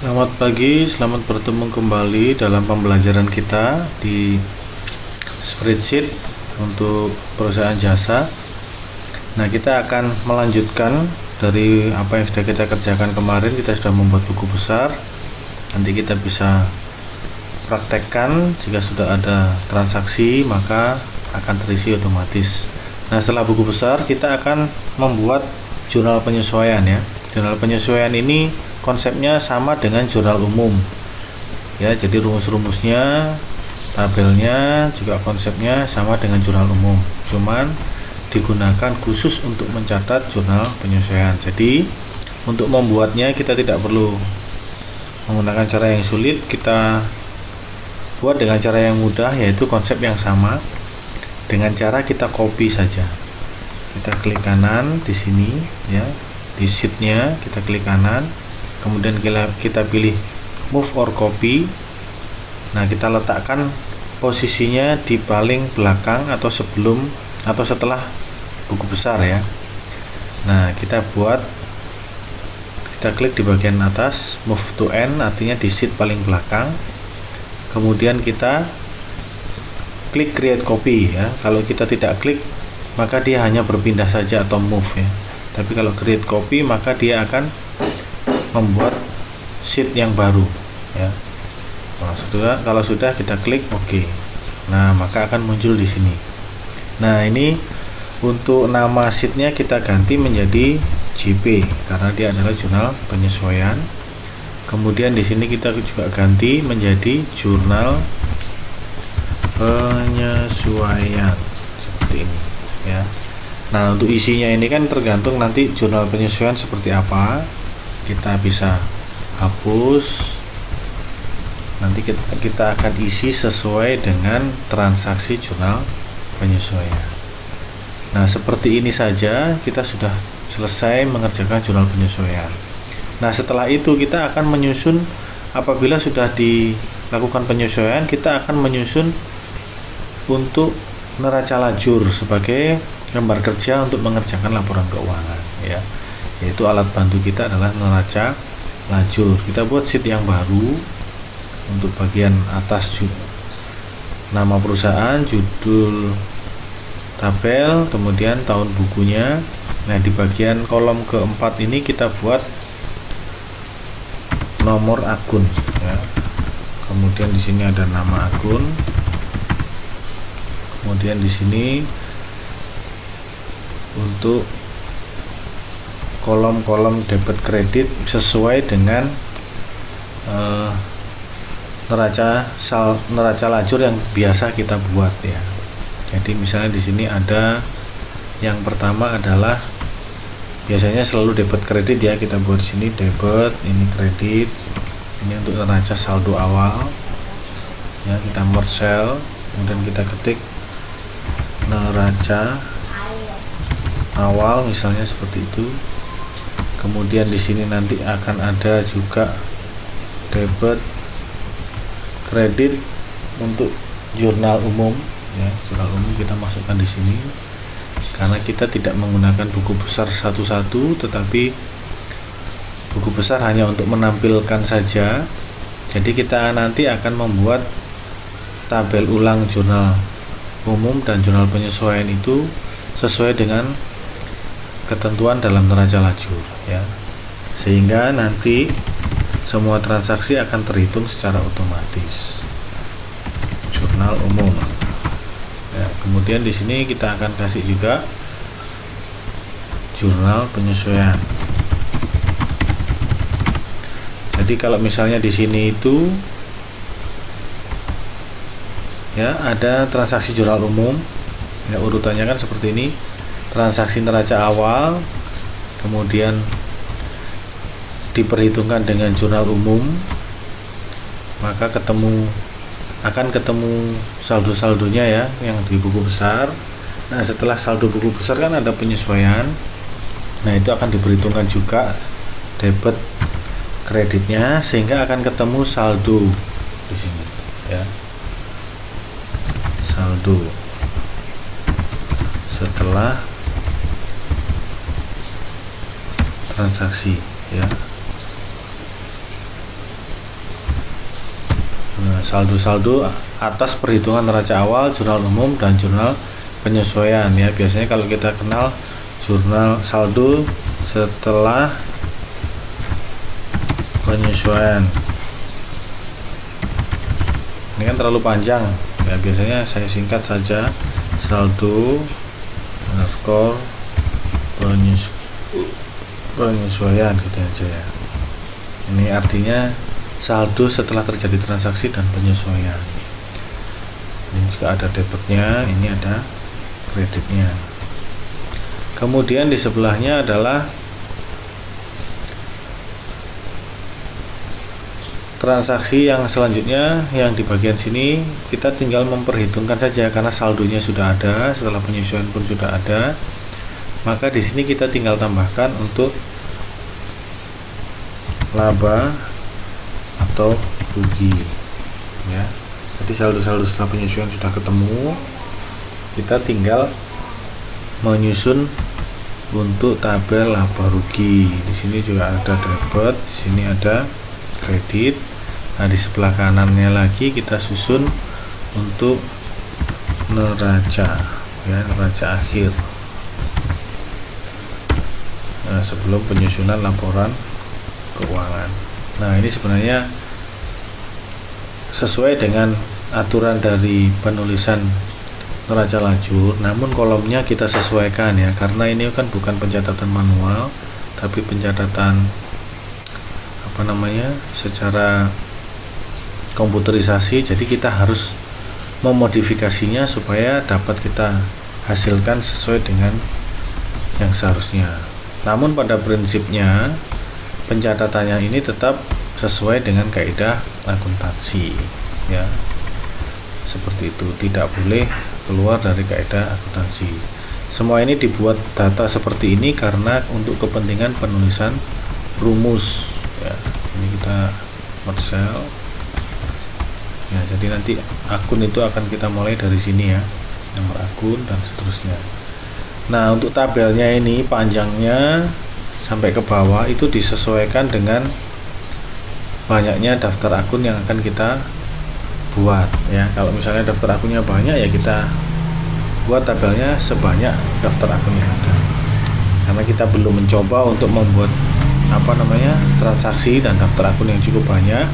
Selamat pagi, selamat bertemu kembali dalam pembelajaran kita di spreadsheet untuk perusahaan jasa. Nah, kita akan melanjutkan dari apa yang sudah kita kerjakan kemarin. Kita sudah membuat buku besar. Nanti kita bisa praktekkan. Jika sudah ada transaksi, maka akan terisi otomatis. Nah, setelah buku besar, kita akan membuat jurnal penyesuaian ya. Jurnal penyesuaian ini konsepnya sama dengan jurnal umum ya, jadi rumus-rumusnya, tabelnya juga konsepnya sama dengan jurnal umum, cuman digunakan khusus untuk mencatat jurnal penyesuaian. Jadi untuk membuatnya kita tidak perlu menggunakan cara yang sulit, kita buat dengan cara yang mudah, yaitu konsep yang sama dengan cara kita copy saja. Kita klik kanan di sini ya, di sheetnya kita klik kanan, kemudian kita pilih move or copy. Nah, kita letakkan posisinya di paling belakang atau sebelum atau setelah buku besar ya. Nah, kita klik di bagian atas, move to end, artinya di sheet paling belakang. Kemudian kita klik create copy ya. Kalau kita tidak klik, maka dia hanya berpindah saja atau move ya. Tapi kalau create copy, maka dia akan membuat sheet yang baru ya. Kalau sudah kita klik OK. Nah, maka akan muncul di sini. Nah, ini untuk nama sheetnya kita ganti menjadi JP karena dia adalah jurnal penyesuaian. Kemudian di sini kita juga ganti menjadi jurnal penyesuaian seperti ini ya. Nah, untuk isinya ini kan tergantung nanti jurnal penyesuaian seperti apa. Kita bisa hapus, nanti kita akan isi sesuai dengan transaksi jurnal penyesuaian. Nah, seperti ini saja kita sudah selesai mengerjakan jurnal penyesuaian. Nah, setelah itu kita akan menyusun, apabila sudah dilakukan penyesuaian, kita akan menyusun untuk neraca lajur sebagai gambar kerja untuk mengerjakan laporan keuangan ya. Yaitu alat bantu kita adalah neraca lajur. Kita buat sheet yang baru untuk bagian atas, nama perusahaan, judul tabel, kemudian tahun bukunya. Nah, di bagian kolom keempat ini kita buat nomor akun ya. Kemudian di sini ada nama akun. Kemudian di sini untuk kolom-kolom debit kredit sesuai dengan neraca lajur yang biasa kita buat ya. Jadi misalnya di sini ada yang pertama adalah biasanya selalu debit kredit ya, kita buat sini debit, ini kredit, ini untuk neraca saldo awal ya. Kita merge cell, kemudian kita ketik neraca awal misalnya seperti itu. Kemudian di sini nanti akan ada juga debit kredit untuk jurnal umum ya. Jurnal umum kita masukkan di sini karena kita tidak menggunakan buku besar satu-satu, tetapi buku besar hanya untuk menampilkan saja. Jadi kita nanti akan membuat tabel ulang jurnal umum dan jurnal penyesuaian itu sesuai dengan ketentuan dalam neraca lajur ya, sehingga nanti semua transaksi akan terhitung secara otomatis. Jurnal umum ya. Kemudian di sini kita akan kasih juga jurnal penyesuaian. Jadi kalau misalnya di sini itu ya ada transaksi jurnal umum ya, urutannya kan seperti ini. Transaksi neraca awal, kemudian diperhitungkan dengan jurnal umum, maka akan ketemu saldo-saldonya ya yang di buku besar. Nah, setelah saldo buku besar kan ada penyesuaian. Nah, itu akan diperhitungkan juga debit kreditnya, sehingga akan ketemu saldo di sini ya. Saldo setelah transaksi ya. saldo-saldo atas perhitungan neraca awal, jurnal umum, dan jurnal penyesuaian ya. Biasanya kalau kita kenal jurnal saldo setelah penyesuaian, ini kan terlalu panjang ya, biasanya saya singkat saja saldo underscore penyesuaian gitu aja ya. Ini artinya saldo setelah terjadi transaksi dan penyesuaian. Ini juga ada debitnya, ini ada kreditnya. Kemudian di sebelahnya adalah transaksi yang selanjutnya, yang di bagian sini kita tinggal memperhitungkan saja karena saldonya sudah ada, setelah penyesuaian pun sudah ada. Maka di sini kita tinggal tambahkan untuk laba atau rugi ya. Jadi saldo-saldo setelah penyesuaian sudah ketemu, kita tinggal menyusun untuk tabel laba rugi. Di sini juga ada debit, di sini ada kredit. Nah, di sebelah kanannya lagi kita susun untuk neraca ya, neraca akhir. Nah, sebelum penyusunan laporan keuangan. Nah, ini sebenarnya sesuai dengan aturan dari penulisan neraca lajur, namun kolomnya kita sesuaikan ya, karena ini kan bukan pencatatan manual tapi pencatatan secara komputerisasi. Jadi kita harus memodifikasinya supaya dapat kita hasilkan sesuai dengan yang seharusnya. Namun pada prinsipnya pencatatannya ini tetap sesuai dengan kaidah akuntansi ya, seperti itu, tidak boleh keluar dari kaidah akuntansi. Semua ini dibuat data seperti ini karena untuk kepentingan penulisan rumus ya. Ini kita Excel ya, jadi nanti akun itu akan kita mulai dari sini ya, nomor akun dan seterusnya. Nah, untuk tabelnya ini panjangnya sampai ke bawah itu disesuaikan dengan banyaknya daftar akun yang akan kita buat ya. Kalau misalnya daftar akunnya banyak ya, kita buat tabelnya sebanyak daftar akun yang ada, karena kita belum mencoba untuk membuat transaksi dan daftar akun yang cukup banyak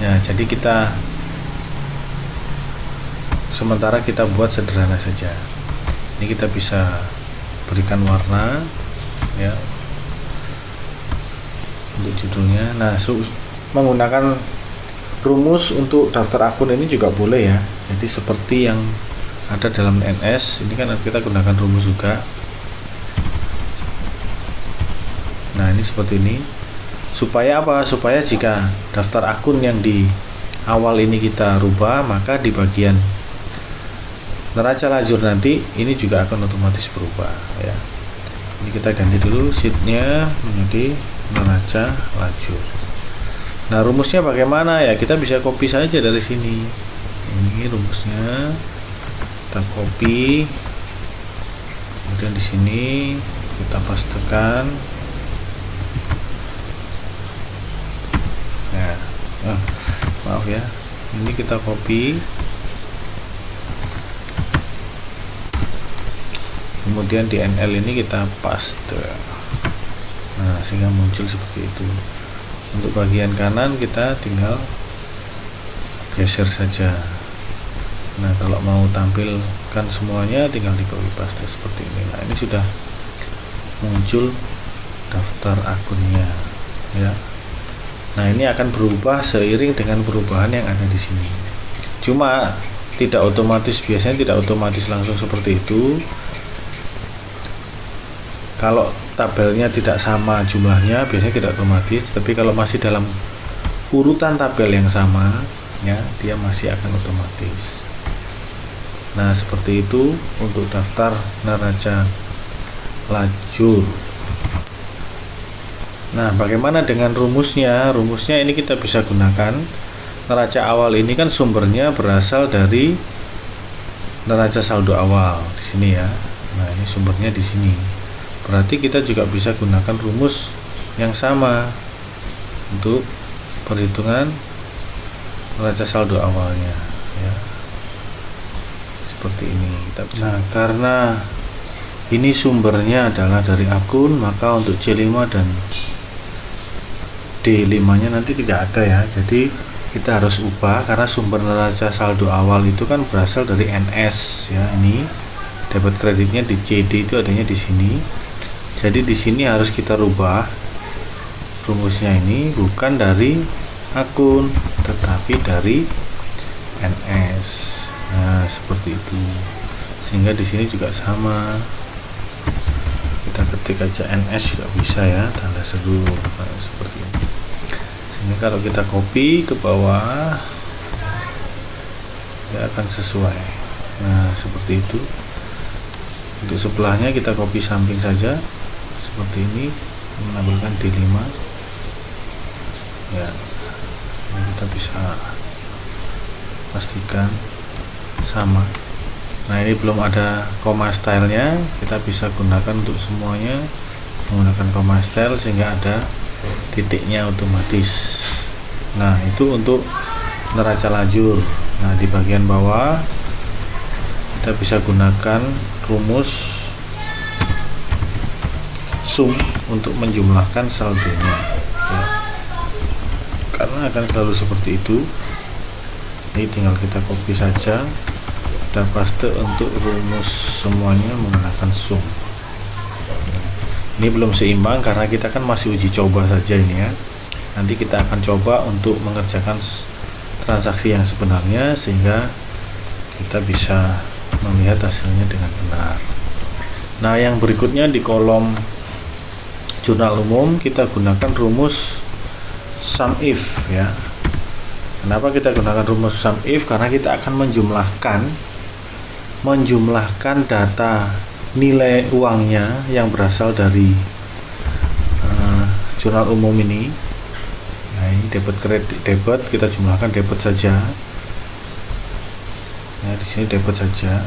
ya. Jadi kita sementara kita buat sederhana saja. Ini kita bisa berikan warna ya untuk judulnya. Nah, menggunakan rumus untuk daftar akun ini juga boleh ya. Jadi seperti yang ada dalam NS, ini kan kita gunakan rumus juga. Nah, ini seperti ini. Supaya apa? Supaya jika daftar akun yang di awal ini kita rubah, maka di bagian neraca lajur nanti ini juga akan otomatis berubah ya. Ini kita ganti dulu sheetnya menjadi neraca lajur. Nah, rumusnya bagaimana ya? Kita bisa copy saja dari sini. Ini rumusnya, kita copy, kemudian di sini kita pastekan. Maaf ya, ini kita copy, kemudian di NL ini kita paste. Nah, sehingga muncul seperti itu. Untuk bagian kanan kita tinggal geser saja. Nah, kalau mau tampilkan semuanya tinggal di copy paste seperti ini. Nah, ini sudah muncul daftar akunnya ya. Nah, ini akan berubah seiring dengan perubahan yang ada di sini. Cuma tidak otomatis, biasanya tidak otomatis langsung seperti itu. Kalau tabelnya tidak sama jumlahnya, biasanya tidak otomatis. Tapi kalau masih dalam urutan tabel yang sama, ya, dia masih akan otomatis. Nah, seperti itu untuk daftar neraca lajur. Nah, bagaimana dengan rumusnya? Rumusnya ini kita bisa gunakan. Neraca awal ini kan sumbernya berasal dari neraca saldo awal di sini ya. Nah, ini sumbernya di sini. Berarti kita juga bisa gunakan rumus yang sama untuk perhitungan neraca saldo awalnya ya, seperti ini. Nah, karena ini sumbernya adalah dari akun, maka untuk C5 dan D5 nya nanti tidak ada ya, jadi kita harus ubah karena sumber neraca saldo awal itu kan berasal dari NS ya. Ini debit kreditnya di CD itu adanya di sini, jadi di sini harus kita rubah rumusnya, ini bukan dari akun tetapi dari NS. Nah, seperti itu, sehingga di sini juga sama, kita ketik aja NS juga bisa ya, tanda seru. Nah, seperti ini. Sehingga kalau kita copy ke bawah ya akan sesuai. Nah, seperti itu. Untuk sebelahnya kita copy samping saja seperti ini, menambahkan D5 ya. Ini kita bisa pastikan sama. Nah, ini belum ada koma stylenya, kita bisa gunakan untuk semuanya menggunakan koma style sehingga ada titiknya otomatis. Nah, itu untuk neraca lajur. Nah, di bagian bawah kita bisa gunakan rumus sum untuk menjumlahkan saldonya ya. Karena akan selalu seperti itu. Ini tinggal kita copy saja, kita paste untuk rumus semuanya menggunakan sum. Ini belum seimbang karena kita kan masih uji coba saja ini ya. Nanti kita akan coba untuk mengerjakan transaksi yang sebenarnya sehingga kita bisa melihat hasilnya dengan benar. Nah, yang berikutnya di kolom jurnal umum kita gunakan rumus sum if ya. Kenapa kita gunakan rumus sum if? Karena kita akan menjumlahkan data nilai uangnya yang berasal dari jurnal umum ini. Nah, ini debit kredit, debit kita jumlahkan debit saja. Ya, di sini debit saja.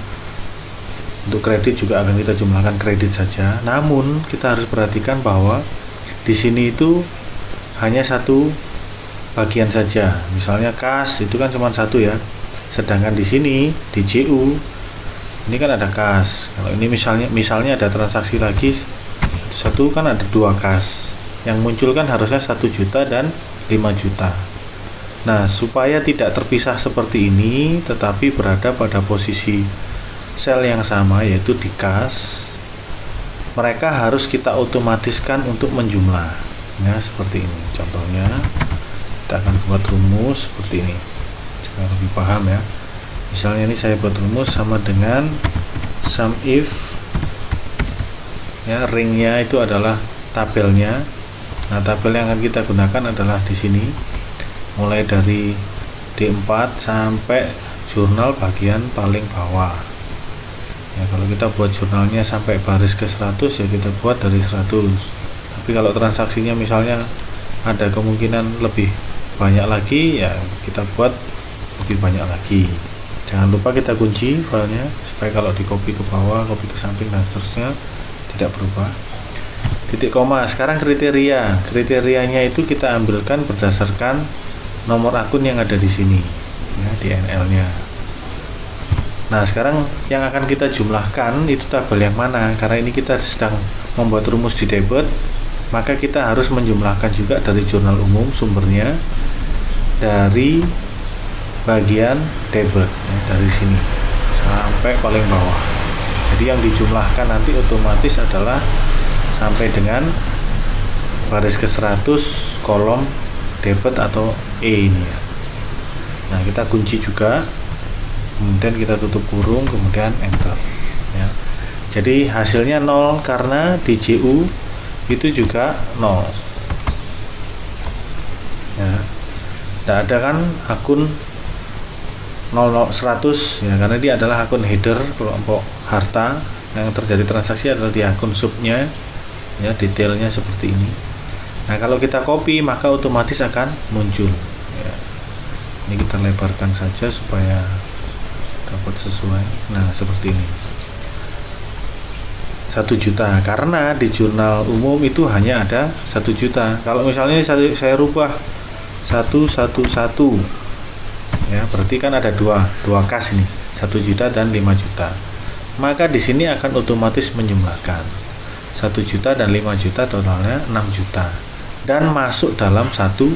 Untuk kredit juga akan kita jumlahkan kredit saja. Namun kita harus perhatikan bahwa di sini itu hanya satu bagian saja. Misalnya kas itu kan cuma satu ya. Sedangkan di sini di CU ini kan ada kas. Kalau ini misalnya ada transaksi lagi satu, kan ada dua kas. Yang muncul kan harusnya 1 juta dan 5 juta. Nah, supaya tidak terpisah seperti ini tetapi berada pada posisi sel yang sama yaitu di kas, mereka harus kita otomatiskan untuk menjumlah ya, seperti ini. Contohnya kita akan buat rumus seperti ini supaya lebih paham ya. Misalnya ini saya buat rumus sama dengan sum if ya, ringnya itu adalah tabelnya. Nah, tabel yang akan kita gunakan adalah di sini, mulai dari D4 sampai jurnal bagian paling bawah ya. Kalau kita buat jurnalnya sampai baris ke 100 ya kita buat dari 100. Tapi kalau transaksinya misalnya ada kemungkinan lebih banyak lagi ya kita buat lebih banyak lagi. Jangan lupa kita kunci filenya supaya kalau di copy ke bawah, copy ke samping dan seterusnya tidak berubah. Titik koma. Sekarang kriterianya itu kita ambilkan berdasarkan nomor akun yang ada di sini ya, di NL-nya. Nah, sekarang yang akan kita jumlahkan itu tabel yang mana? Karena ini kita sedang membuat rumus di debit, maka kita harus menjumlahkan juga dari jurnal umum sumbernya dari bagian debit ya, dari sini sampai paling bawah. Jadi yang dijumlahkan nanti otomatis adalah sampai dengan baris ke 100 kolom debit atau E ini ya. Nah, kita kunci juga, kemudian kita tutup kurung, kemudian enter ya. Jadi hasilnya 0 karena di JU itu juga 0 ya. Tidak ada kan akun 00100 ya, karena dia adalah akun header kelompok harta. Yang terjadi transaksi adalah di akun subnya ya, detailnya seperti ini. Nah, kalau kita copy maka otomatis akan muncul ya. Ini kita lebarkan saja supaya dapat sesuai. Nah, seperti ini 1 juta karena di jurnal umum itu hanya ada 1 juta. Kalau misalnya saya rubah 111 ya, berarti kan ada dua kas ini, 1 juta dan 5 juta. Maka di sini akan otomatis menjumlahkan 1 juta dan 5 juta, totalnya 6 juta, dan masuk dalam satu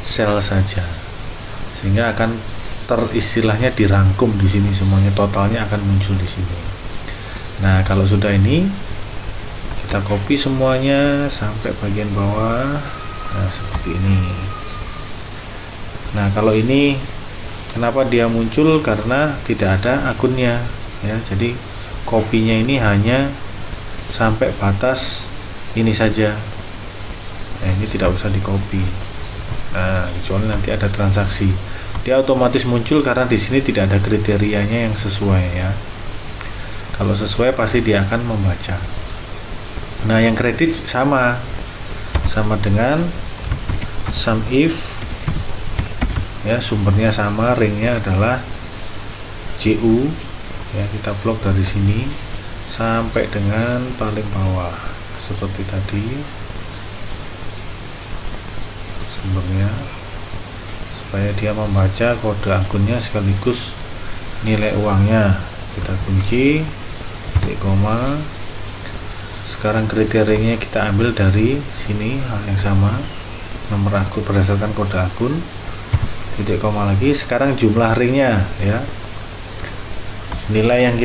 sel saja, sehingga akan teristilahnya dirangkum di sini semuanya, totalnya akan muncul di sini. Nah, kalau sudah ini kita copy semuanya sampai bagian bawah. Nah, seperti ini. Nah, kalau ini kenapa dia muncul? Karena tidak ada akunnya ya. Jadi kopinya ini hanya sampai batas ini saja. Nah, ini tidak usah di copy. Nah, kecuali nanti ada transaksi, dia otomatis muncul karena di sini tidak ada kriterianya yang sesuai ya. Kalau sesuai pasti dia akan membaca. Nah, yang kredit sama dengan sum if ya, sumbernya sama, ringnya adalah JU ya. Kita blok dari sini sampai dengan paling bawah seperti tadi sumbernya, supaya dia membaca kode akunnya sekaligus nilai uangnya. Kita kunci titik koma. Sekarang kriterianya kita ambil dari sini, hal yang sama, nomor akun berdasarkan kode akun, titik koma lagi. Sekarang jumlah ringnya ya, nilai yang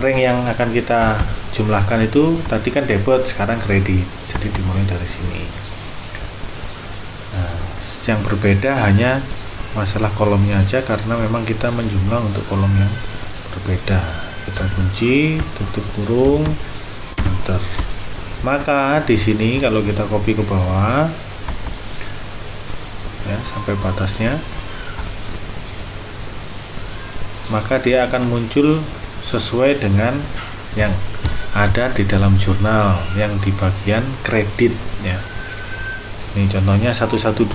ring yang akan kita jumlahkan itu tadi kan debit, sekarang kredit, jadi dimulai dari sini. Nah, yang berbeda hanya masalah kolomnya aja, karena memang kita menjumlah untuk kolom yang berbeda. Kita kunci, tutup kurung, enter. Maka di sini kalau kita copy ke bawah ya sampai batasnya, maka dia akan muncul sesuai dengan yang ada di dalam jurnal yang di bagian kredit ya. Ini contohnya 112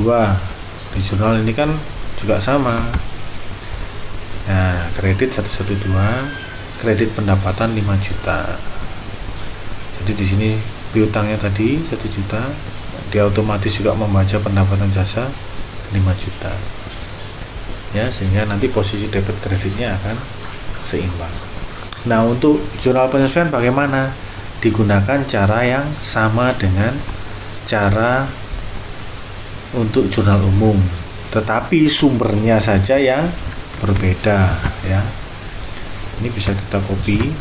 di jurnal ini kan juga sama. Nah, kredit 112, kredit pendapatan 5 juta. Jadi di sini piutangnya tadi 1 juta, dia otomatis juga membaca pendapatan jasa 5 juta ya, sehingga nanti posisi debit kreditnya akan seimbang. Nah, untuk jurnal penyesuaian bagaimana? Digunakan cara yang sama dengan cara untuk jurnal umum, tetapi sumbernya saja yang berbeda ya. Ini bisa kita copy,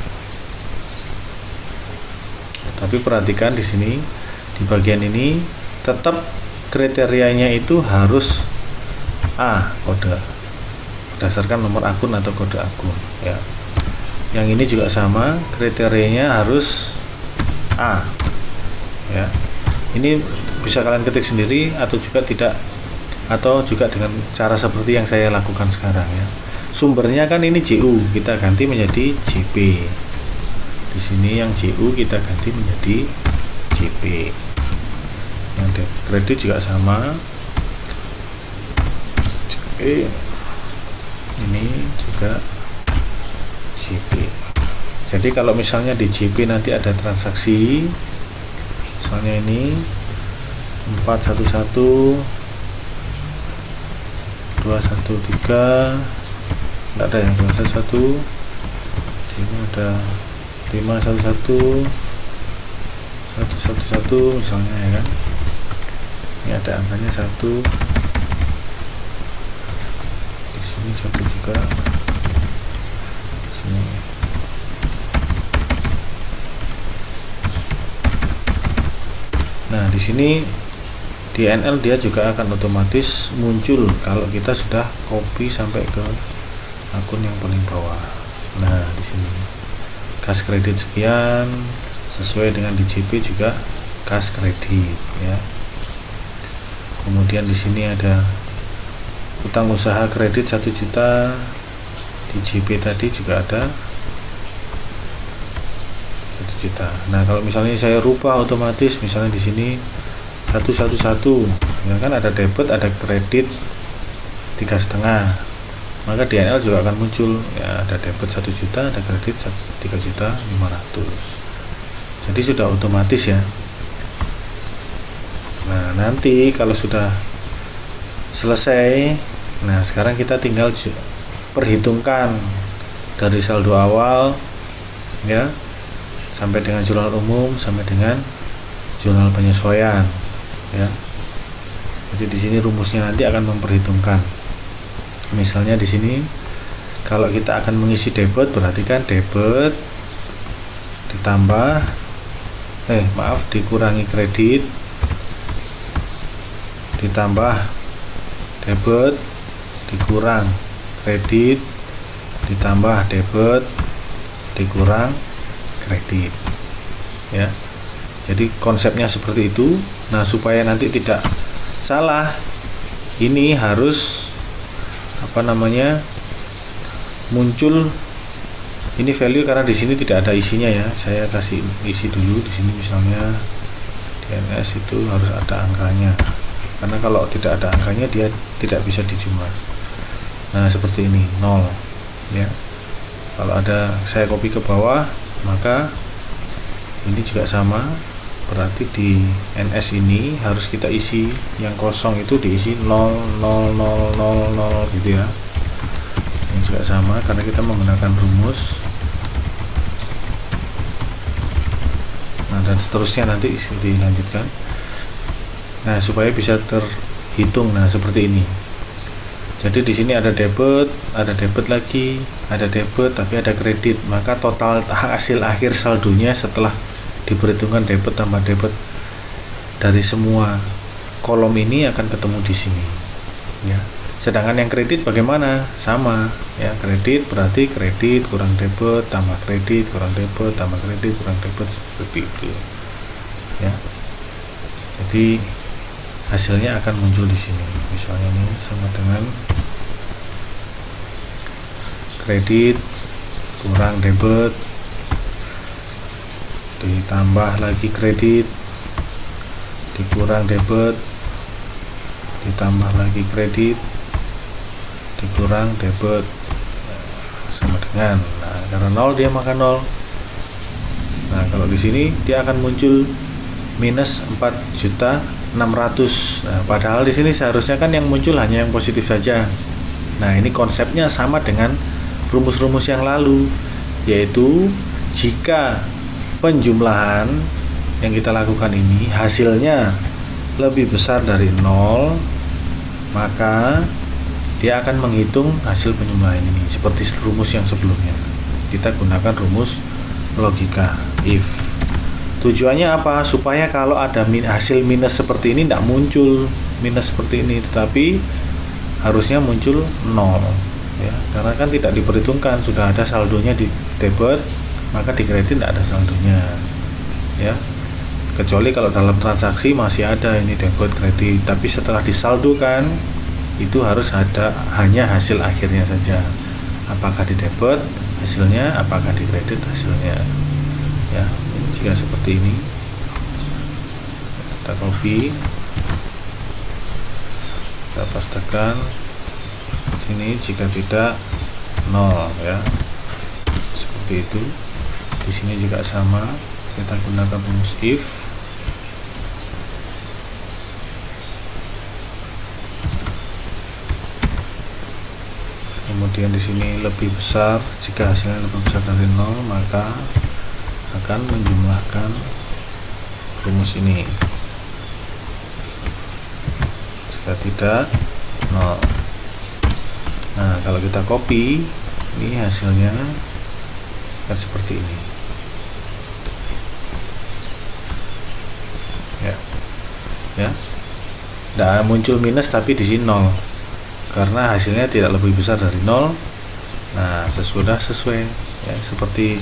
tapi perhatikan di sini di bagian ini tetap kriterianya itu harus A, kode berdasarkan nomor akun atau kode akun ya. Yang ini juga sama, kriterianya harus A ya. Ini bisa kalian ketik sendiri atau juga tidak, atau juga dengan cara seperti yang saya lakukan sekarang ya. Sumbernya kan ini JU, kita ganti menjadi JP. Di sini yang JU kita ganti menjadi JP. Yang kredit juga sama, JP. Ini juga JP. Jadi kalau misalnya di JP nanti ada transaksi, misalnya ini 411 213, tidak ada yang 211, ini ada 511 111 misalnya ya kan. Ini ada angkanya 1, di sini 1 juga, di sini. Nah, di sini di NL dia juga akan otomatis muncul kalau kita sudah copy sampai ke akun yang paling bawah. Nah, di sini kas kredit sekian, sesuai dengan di JP juga kas kredit ya. Kemudian di sini ada utang usaha kredit 1 juta, di JP tadi juga ada 1 juta. Nah, kalau misalnya saya rubah otomatis, misalnya di sini 111 ya kan, ada debit, ada kredit 3,5, maka DNL juga akan muncul ya, ada debit 1 juta, ada kredit 3.500.000. jadi sudah otomatis ya. Nah, nanti kalau sudah selesai Nah, sekarang kita tinggal perhitungkan dari saldo awal ya sampai dengan jurnal umum sampai dengan jurnal penyesuaian ya. Jadi di sini rumusnya nanti akan memperhitungkan. Misalnya di sini kalau kita akan mengisi debit, berarti kan debit ditambah dikurangi kredit ditambah debit dikurang kredit ditambah debit dikurang kredit ya. Jadi konsepnya seperti itu. Nah, supaya nanti tidak salah, ini harus muncul ini value, karena di sini tidak ada isinya ya. Saya kasih isi dulu di sini, misalnya DNS itu harus ada angkanya, karena kalau tidak ada angkanya dia tidak bisa dijumlah. Nah, seperti ini 0 ya. Kalau ada, saya copy ke bawah, maka ini juga sama, berarti di NS ini harus kita isi yang kosong itu diisi 0 0 0 0 0 gitu ya. Ini juga sama karena kita menggunakan rumus. Nah, dan seterusnya nanti dilanjutkan. Nah, supaya bisa terhitung. Nah, seperti ini. Jadi di sini ada debit lagi, ada debit tapi ada kredit, maka total hasil akhir saldonya setelah diperhitungkan debit tambah debit dari semua kolom ini akan ketemu di sini ya. Sedangkan yang kredit bagaimana? Sama ya, kredit berarti kredit kurang debit tambah kredit kurang debit tambah kredit kurang debit, seperti itu ya. Jadi hasilnya akan muncul di sini. Misalnya ini sama dengan kredit kurang debit ditambah lagi kredit dikurang debit ditambah lagi kredit dikurang debit sama dengan, nah karena 0 dia maka 0. Nah, kalau di sini dia akan muncul minus 4.600.000. Nah, padahal di sini seharusnya kan yang muncul hanya yang positif saja. Nah, ini konsepnya sama dengan rumus-rumus yang lalu, yaitu jika penjumlahan yang kita lakukan ini hasilnya lebih besar dari 0, maka dia akan menghitung hasil penjumlahan ini seperti rumus yang sebelumnya. Kita gunakan rumus logika if. Tujuannya apa? Supaya kalau ada hasil minus seperti ini tidak muncul minus seperti ini, tetapi harusnya muncul 0 ya, karena kan tidak diperhitungkan, sudah ada saldonya di debit, maka di kredit tidak ada saldonya ya, kecuali kalau dalam transaksi masih ada ini debit kredit, tapi setelah disaldokan itu harus ada hanya hasil akhirnya saja, apakah di debit hasilnya, apakah di kredit hasilnya ya. Jika seperti ini kita copy, kita pastekan sini, jika tidak 0 ya, seperti itu. Di sini juga sama, kita gunakan rumus if. Kemudian di sini lebih besar, jika hasilnya lebih besar dari 0 maka akan menjumlahkan rumus ini, jika tidak 0. Nah, kalau kita copy ini hasilnya akan seperti ini ya ya, tidak muncul minus tapi di sini 0 karena hasilnya tidak lebih besar dari 0. Nah, sesuai ya, seperti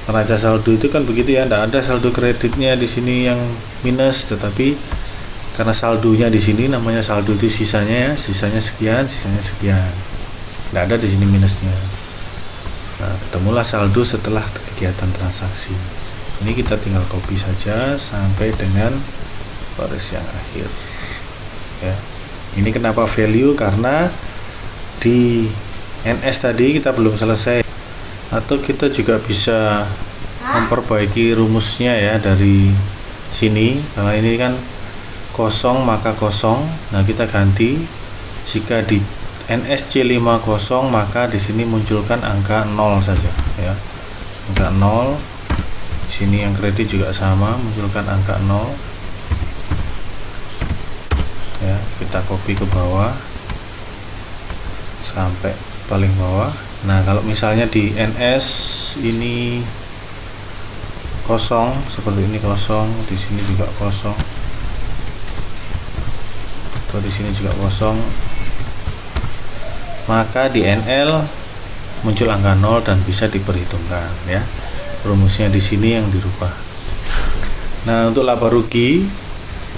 neraca saldo itu kan begitu ya, tidak ada saldo kreditnya di sini yang minus, tetapi karena saldonya di sini namanya saldo itu sisanya ya, sisanya sekian, tidak ada di sini minusnya. Nah, ketemulah saldo setelah kegiatan transaksi. Ini kita tinggal copy saja sampai dengan baris yang akhir ya. Ini kenapa value, karena di NS tadi kita belum selesai, atau kita juga bisa memperbaiki rumusnya ya dari sini, karena ini kan kosong maka kosong. Nah, kita ganti, jika di NSC50, maka di sini munculkan angka 0 saja ya. Angka 0. Di sini yang kredit juga sama, munculkan angka 0. Ya, kita copy ke bawah sampai paling bawah. Nah, kalau misalnya di NS ini kosong, seperti ini kosong, di sini juga kosong, atau di sini juga kosong, maka di NL muncul angka 0 dan bisa diperhitungkan ya. Rumusnya di sini yang dirubah. Nah, untuk laba rugi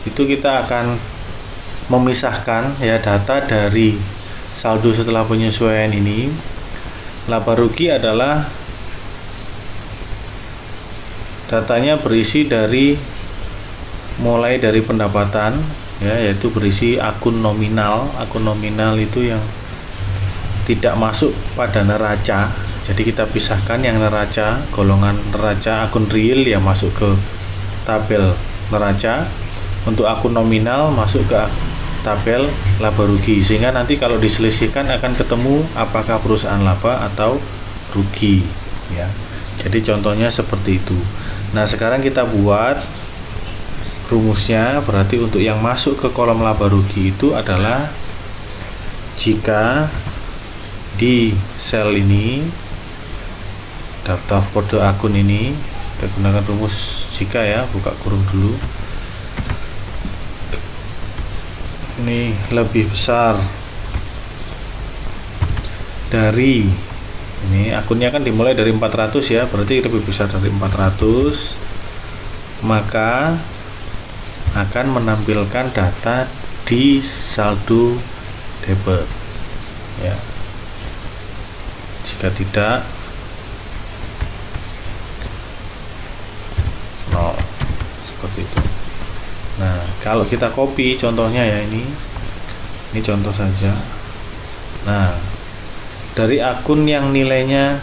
itu kita akan memisahkan ya data dari saldo setelah penyesuaian ini. Laba rugi adalah datanya berisi dari mulai dari pendapatan ya, yaitu berisi akun nominal. Akun nominal itu yang tidak masuk pada neraca. Jadi kita pisahkan yang neraca, golongan neraca, akun real yang masuk ke tabel neraca. Untuk akun nominal masuk ke tabel laba rugi, sehingga nanti kalau diselisihkan akan ketemu apakah perusahaan laba atau rugi ya. Jadi contohnya seperti itu. Nah, sekarang kita buat rumusnya. Berarti untuk yang masuk ke kolom laba rugi itu adalah jika di sel ini, daftar kode akun ini, kita gunakan rumus jika ya, buka kurung dulu. Ini lebih besar dari ini, akunnya kan dimulai dari 400 ya, berarti lebih besar dari 400, maka akan menampilkan data di saldo debit ya. Jika tidak, 0, seperti itu. Nah, kalau kita copy contohnya ya, ini contoh saja. Nah, dari akun yang nilainya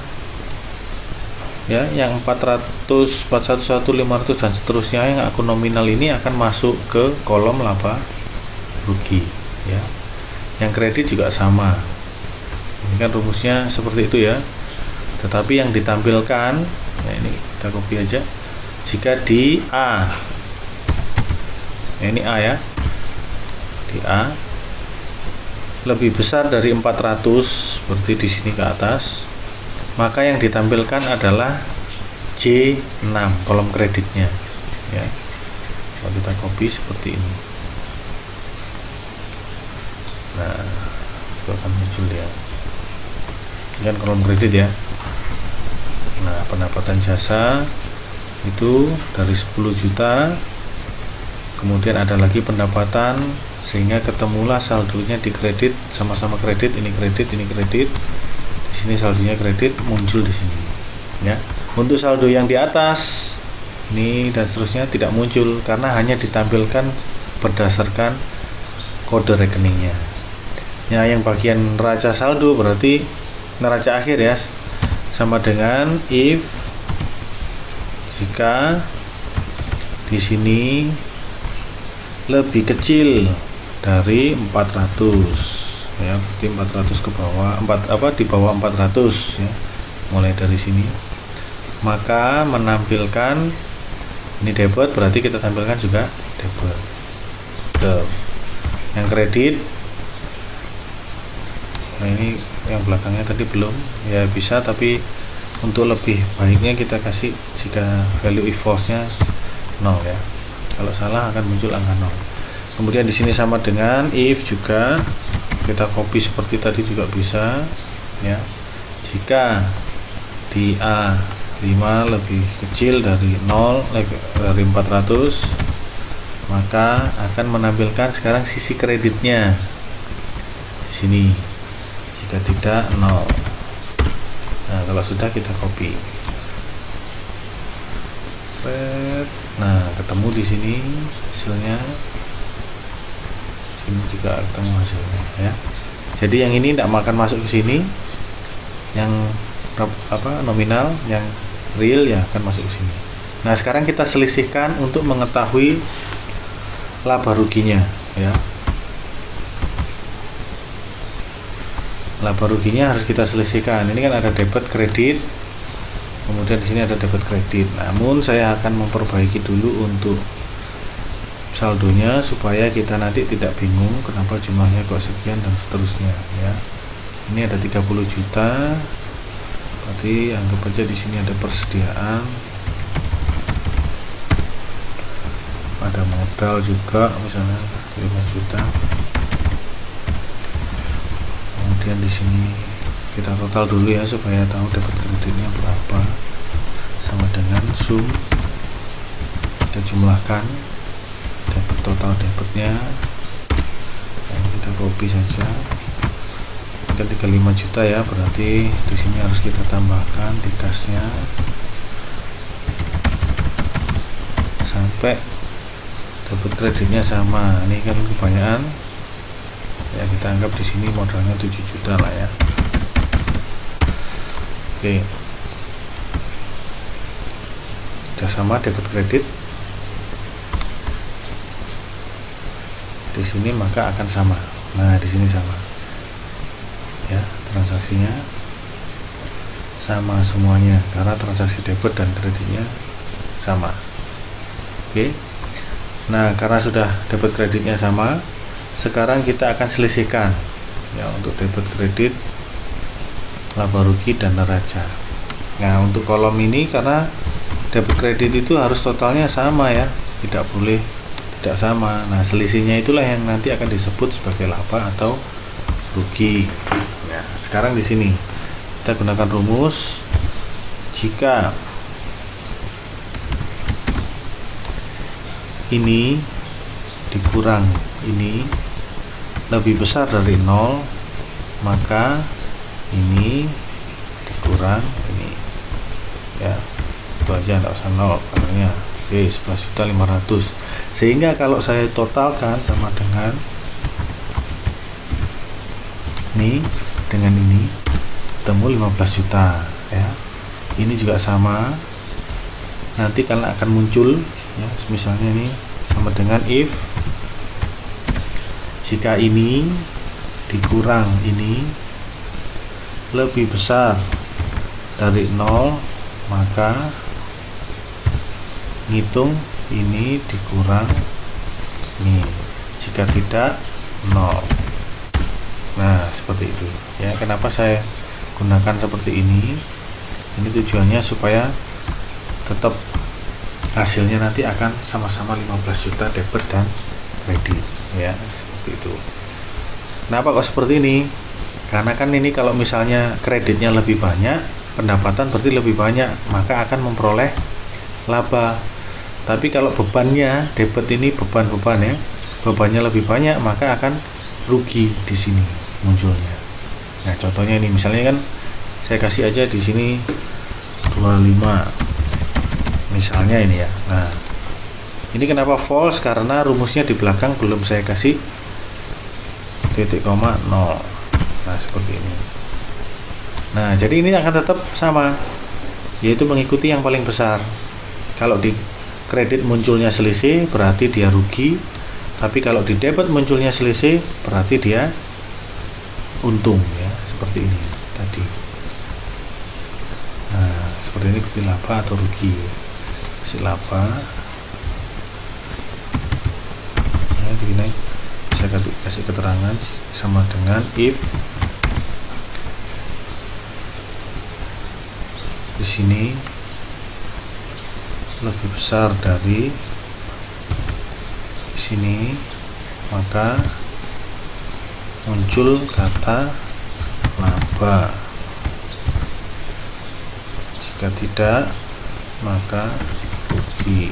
ya, yang 400, 411, 500 dan seterusnya, yang akun nominal ini akan masuk ke kolom laba rugi ya. Yang kredit juga sama. Ini kan rumusnya seperti itu ya. Tetapi yang ditampilkan, nah ini kita copy aja. Jika di A, ini A ya, di A lebih besar dari 400, seperti di sini ke atas, maka yang ditampilkan adalah J6, kolom kreditnya ya. Kalau kita copy seperti ini, nah itu akan muncul ya. Ini kan kolom kredit ya. Nah, pendapatan jasa itu dari 10 juta, kemudian ada lagi pendapatan, sehingga ketemulah saldonya di kredit, sama-sama kredit, ini kredit, ini kredit. Di sini saldonya kredit, muncul di sini ya. Untuk saldo yang di atas ini dan seterusnya tidak muncul karena hanya ditampilkan berdasarkan kode rekeningnya. Ya, yang bagian neraca saldo berarti neraca akhir ya, sama dengan if jika di sini lebih kecil dari 400 ya, berarti 400 ke bawah, di bawah 400 ya, mulai dari sini, maka menampilkan ini debit, berarti kita tampilkan juga debit. Tuh. Yang kredit, nah ini yang belakangnya tadi belum ya, bisa, tapi untuk lebih baiknya kita kasih jika value if false-nya 0 ya. Kalau salah akan muncul angka 0. Kemudian di sini sama dengan if juga, kita copy seperti tadi juga bisa ya. Jika di A5 lebih kecil dari 0, dari 400, maka akan menampilkan sekarang sisi kreditnya di sini. Jika tidak, 0. Nah, kalau sudah kita copy. Nah, ketemu di sini hasilnya. Sini juga ketemu hasilnya ya. Jadi yang ini tidak akan masuk ke sini. Yang nominal, yang real ya akan masuk ke sini. Nah, sekarang kita selisihkan untuk mengetahui laba ruginya ya. laba ruginya harus kita selisihkan. Ini kan ada debit kredit, kemudian di sini ada debit kredit. Namun saya akan memperbaiki dulu untuk saldonya supaya kita nanti tidak bingung kenapa jumlahnya kok sekian dan seterusnya ya. Ini ada 30 juta. Berarti anggap aja di sini ada persediaan. Ada modal juga misalnya 5 juta. Kemudian di sini kita total dulu ya supaya tahu debit kreditnya berapa, sama dengan sum, kita jumlahkan debit total debitnya dan kita copy saja. Kita 35 juta ya, berarti di sini harus kita tambahkan di kasnya sampai debit kreditnya sama. Ini kan kebanyakan ya, kita anggap di sini modalnya 7 juta lah ya. Oke, sudah sama debit kredit di sini, maka akan sama. Nah, di sini sama ya, transaksinya sama semuanya karena transaksi debit dan kreditnya sama. Oke, nah karena sudah debit kreditnya sama, sekarang kita akan selisihkan ya untuk debit kredit, laba rugi dan neraca. Nah, untuk kolom ini karena debit kredit itu harus totalnya sama ya, tidak boleh tidak sama. Nah, selisihnya itulah yang nanti akan disebut sebagai laba atau rugi. Nah, sekarang di sini kita gunakan rumus jika ini dikurang ini lebih besar dari 0, maka ini dikurang ini ya, itu aja, enggak usah 0 katanya. Oke, 11.500.000. Sehingga kalau saya totalkan sama dengan ini dengan ini ketemu 15 juta ya. Ini juga sama, nanti karena akan muncul ya, misalnya ini sama dengan if jika ini dikurang ini lebih besar dari 0, maka ngitung ini dikurang ini, jika tidak 0. Nah, seperti itu ya. Kenapa saya gunakan seperti ini? Ini tujuannya supaya tetap hasilnya nanti akan sama-sama 15 juta debit dan kredit ya, seperti itu. Kenapa kok seperti ini? Karena kan ini kalau misalnya kreditnya lebih banyak, pendapatan berarti lebih banyak, maka akan memperoleh laba. Tapi kalau bebannya, debit ini beban-beban ya, bebannya lebih banyak, maka akan rugi di sini munculnya. Nah, contohnya ini misalnya kan saya kasih aja di sini 25 misalnya ini ya. Nah, ini kenapa false? Karena rumusnya di belakang belum saya kasih titik koma 0. Nah, seperti ini. Nah, jadi ini akan tetap sama, yaitu mengikuti yang paling besar. Kalau di kredit munculnya selisih, berarti dia rugi. Tapi kalau di debit munculnya selisih, berarti dia untung ya, seperti ini tadi. Nah, seperti ini berarti laba atau rugi. Si laba ya, begini saya kasih keterangan sama dengan if di sini lebih besar dari sini, maka muncul kata laba. Jika tidak, maka rugi.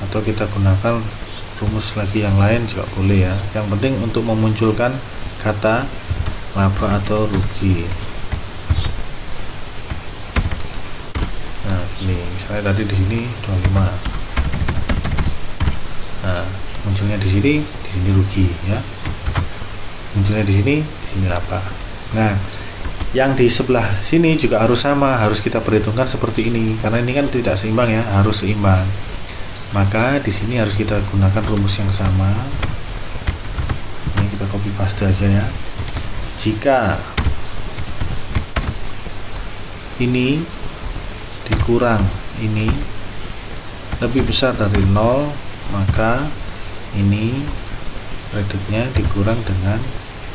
Atau kita gunakan rumus lagi yang lain juga boleh ya. Yang penting untuk memunculkan kata laba atau rugi. Nah, ini misalnya tadi di sini 25. Nah, munculnya di sini rugi ya. Munculnya di sini laba. Nah, yang di sebelah sini juga harus sama, harus kita perhitungkan seperti ini karena ini kan tidak seimbang ya, harus seimbang. Maka di sini harus kita gunakan rumus yang sama. Ini kita copy paste aja ya. Jika ini dikurang ini lebih besar dari 0, maka ini kreditnya dikurang dengan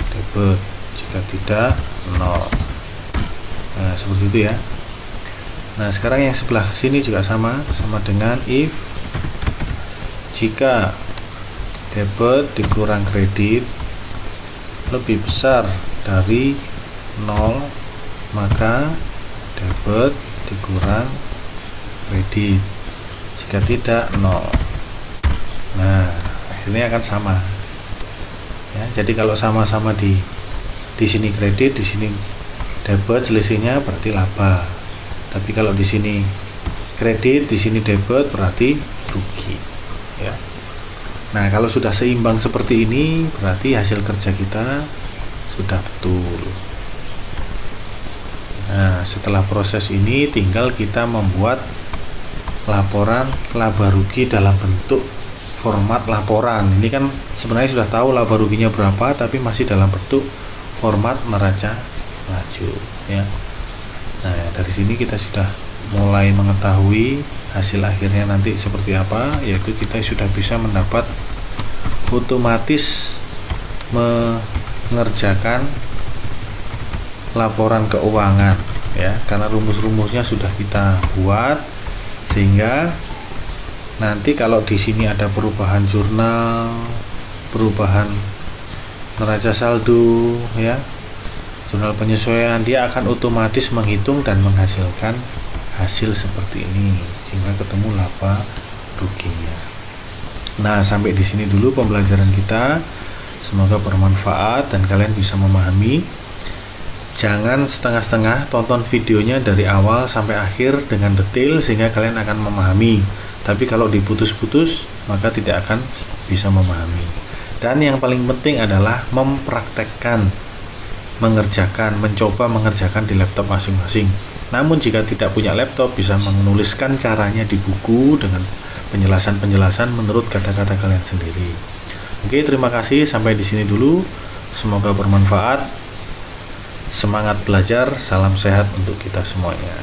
debit. Jika tidak, 0. Nah, seperti itu ya. Nah, sekarang yang sebelah sini juga sama dengan if jika debit dikurang kredit lebih besar dari 0, maka debit dikurang kredit. Jika tidak, 0. Nah, ini akan sama ya. Jadi kalau sama-sama di sini kredit, di sini debit, selisihnya berarti laba. Tapi kalau di sini kredit, di sini debit, berarti rugi ya. Nah, kalau sudah seimbang seperti ini, berarti hasil kerja kita sudah betul. Nah, setelah proses ini tinggal kita membuat laporan laba rugi dalam bentuk format laporan. Ini kan sebenarnya sudah tahu laba ruginya berapa, tapi masih dalam bentuk format neraca laju ya. Nah, dari sini kita sudah mulai mengetahui hasil akhirnya nanti seperti apa, yaitu kita sudah bisa mendapat otomatis mengerjakan laporan keuangan ya, karena rumus-rumusnya sudah kita buat, sehingga nanti kalau di sini ada perubahan jurnal, perubahan neraca saldo ya, jurnal penyesuaian, dia akan otomatis menghitung dan menghasilkan hasil seperti ini, sehingga ketemu laba ruginya. Nah, sampai di sini dulu pembelajaran kita. Semoga bermanfaat dan kalian bisa memahami. Jangan setengah-setengah, tonton videonya dari awal sampai akhir dengan detail sehingga kalian akan memahami. Tapi kalau diputus-putus, maka tidak akan bisa memahami. Dan yang paling penting adalah mempraktekkan, mencoba mengerjakan di laptop masing-masing. Namun jika tidak punya laptop, bisa menuliskan caranya di buku dengan penjelasan-penjelasan menurut kata-kata kalian sendiri. Oke, terima kasih, sampai di sini dulu. Semoga bermanfaat. Semangat belajar, salam sehat untuk kita semuanya.